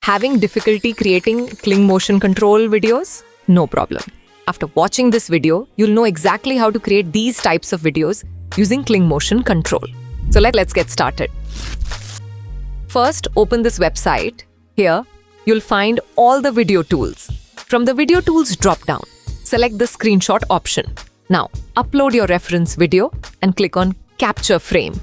Having difficulty creating Kling Motion Control videos? No problem. After watching this video, you'll know exactly how to create these types of videos using Kling Motion Control. So let's get started. First, open this website. Here, you'll find all the video tools. From the video tools drop-down, select the screenshot option. Now, upload your reference video and click on Capture Frame.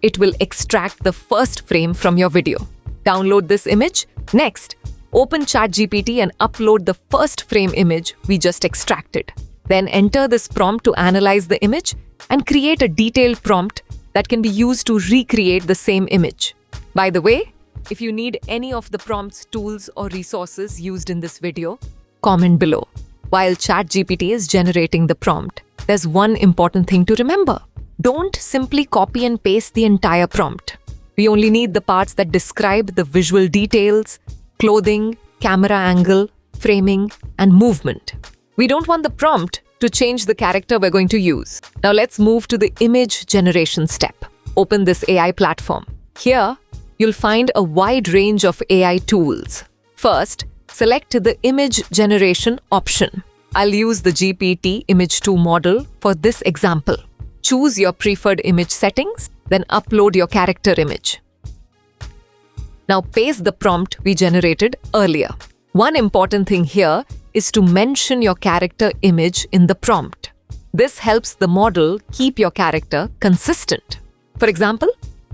It will extract the first frame from your video. Download this image. Next, open ChatGPT and upload the first frame image we just extracted. Then enter this prompt to analyze the image and create a detailed prompt that can be used to recreate the same image. By the way, if you need any of the prompts, tools, or resources used in this video, comment below. While ChatGPT is generating the prompt, there's one important thing to remember. Don't simply copy and paste the entire prompt. We only need the parts that describe the visual details, clothing, camera angle, framing, and movement. We don't want the prompt to change the character we're going to use. Now let's move to the image generation step. Open this AI platform. Here, you'll find a wide range of AI tools. First, select the image generation option. I'll use the GPT Image 2 model for this example. Choose your preferred image settings, then upload your character image. Now paste the prompt we generated earlier. One important thing here is to mention your character image in the prompt. This helps the model keep your character consistent. For example,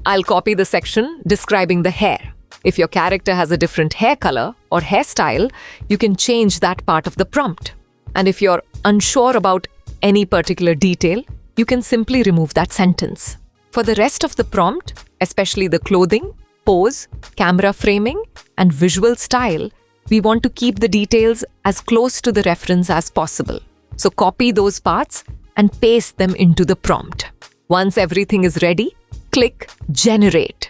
I'll copy the section describing the hair. If your character has a different hair color or hairstyle, you can change that part of the prompt. And if you're unsure about any particular detail, you can simply remove that sentence. For the rest of the prompt, especially the clothing, pose, camera framing, and visual style, we want to keep the details as close to the reference as possible. So copy those parts and paste them into the prompt. Once everything is ready, click Generate.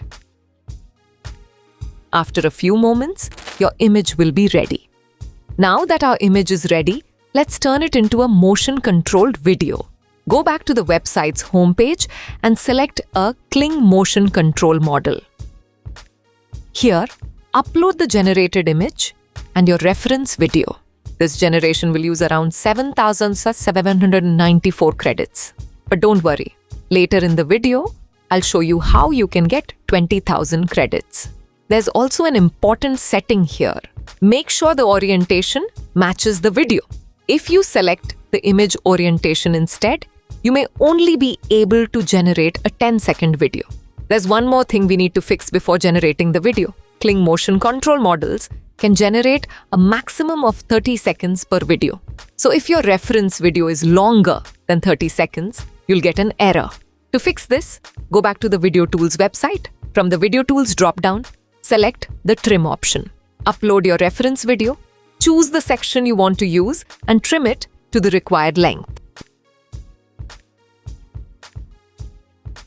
After a few moments, your image will be ready. Now that our image is ready, let's turn it into a motion-controlled video. Go back to the website's homepage and select a Kling Motion Control model. Here, upload the generated image and your reference video. This generation will use around 7,794 credits. But don't worry, later in the video, I'll show you how you can get 20,000 credits. There's also an important setting here. Make sure the orientation matches the video. If you select the image orientation instead, you may only be able to generate a 10-second video. There's one more thing we need to fix before generating the video. Kling Motion Control models can generate a maximum of 30 seconds per video. So if your reference video is longer than 30 seconds, you'll get an error. To fix this, go back to the Video Tools website. From the Video Tools drop-down, select the Trim option. Upload your reference video, choose the section you want to use, and trim it to the required length.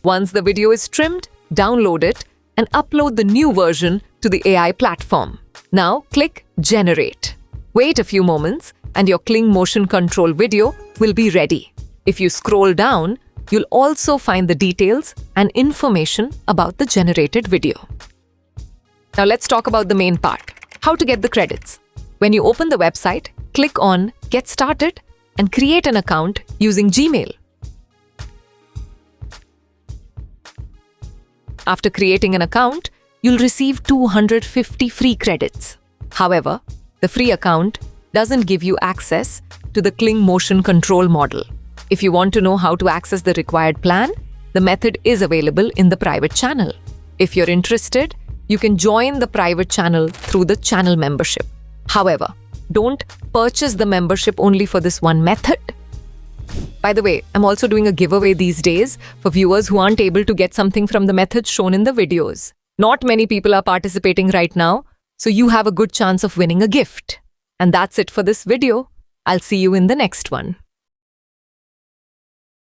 Once the video is trimmed, download it and upload the new version to the AI platform. Now click Generate. Wait a few moments and your Kling Motion Control video will be ready. If you scroll down, you'll also find the details and information about the generated video. Now let's talk about the main part, how to get the credits. When you open the website, click on Get Started and create an account using Gmail. After creating an account, you'll receive 250 free credits. However, the free account doesn't give you access to the Kling Motion Control model. If you want to know how to access the required plan, the method is available in the private channel. If you're interested, you can join the private channel through the channel membership. However, don't purchase the membership only for this one method. By the way, I'm also doing a giveaway these days for viewers who aren't able to get something from the methods shown in the videos. Not many people are participating right now, so you have a good chance of winning a gift. And that's it for this video. I'll see you in the next one.